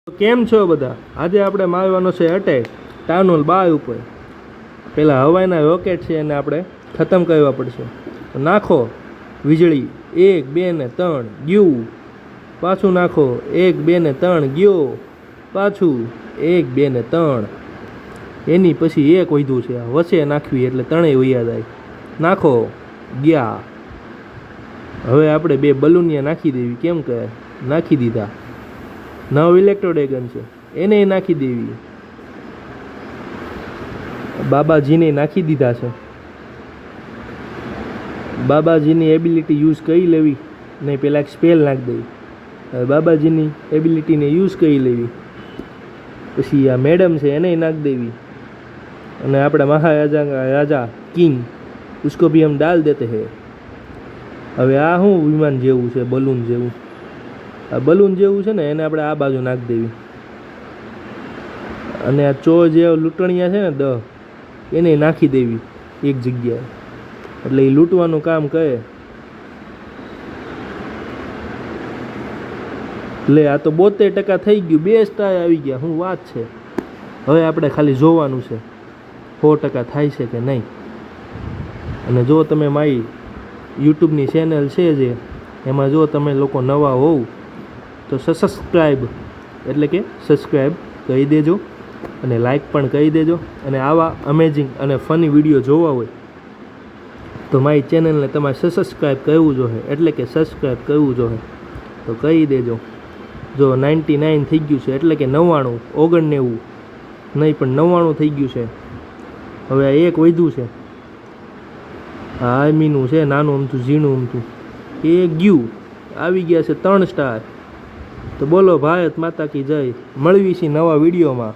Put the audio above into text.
કેમ છો બધા? આજે આપણે મારવાનો છે અટેક ટાઉન હોલ 12 ઉપર. પેલા હવાઈના રોકેટ છે એને આપણે ખતમ કરવા પડશે. નાખો વીજળી 1 2 ને 3 ગયું, પાછું નાખો 1 2 ને 3 ગયો, પાછું 1 2 ને 3. એની પછી એક વધ્યું છે, વચ્ચે નાખવી એટલે ત્રણેય વૈયા જાય. નાખો ગયા. હવે આપણે બે બલૂનિયા નાખી દેવી. કેમ કે નાખી દીધા. નવ ઇલેક્ટ્રોડ્રેગન છે એને નાખી દેવી. બાબાજીને નાખી દીધા છે. બાબાજીની એબિલિટી યુઝ કરી લેવી નહીં, પહેલાં એક સ્પેલ નાખી દેવી. હવે બાબાજીની એબિલિટીને યુઝ કરી લેવી. પછી આ મેડમ છે એને નાખી દેવી. અને આપણા મહારાજા રાજા કિંગ ઉસકો ભી હમ ડાલ દેતે હે. હવે આ શું વિમાન જેવું છે, બલૂન જેવું. આ બલૂન જેવું છે ને એને આપણે આ બાજુ નાખી દેવી. અને આ ચોર જે લૂંટણીયા છે ને એને નાખી દેવી એક જગ્યાએ, એટલે એ લૂંટવાનું કામ કરે. એટલે આ તો 72% થઈ ગયું, 2 સ્ટાર આવી ગયા. શું વાત છે? હવે આપણે ખાલી જોવાનું છે 100% થાય છે કે નહીં. અને જો તમે મારી યુટ્યુબની ચેનલ છે જે એમાં જો તમે લોકો નવા હોવ તો સબસ્ક્રાઈબ એટલે કે સબસ્ક્રાઈબ કરી દેજો અને લાઈક પણ કરી દેજો. અને આવા અમેઝિંગ અને ફની વિડીયો જોવા હોય તો મારી ચેનલને તમારે સબસ્ક્રાઈબ કરવું જોઈએ, એટલે કે સબસ્ક્રાઈબ કરવું જોઈએ તો કરી દેજો. જો 99 થઈ ગયું છે એટલે કે 99, 99 નહીં પણ 99 થઈ ગયું છે. હવે આ એક વધ્યું છે, આ આર્મીનું છે, નાનું અમથું ઝીણું અમથું એ ગયું. આવી ગયા છે 3 સ્ટાર. તો બોલો ભારત માતા કી જય. મળવી છે નવા વિડીયોમાં.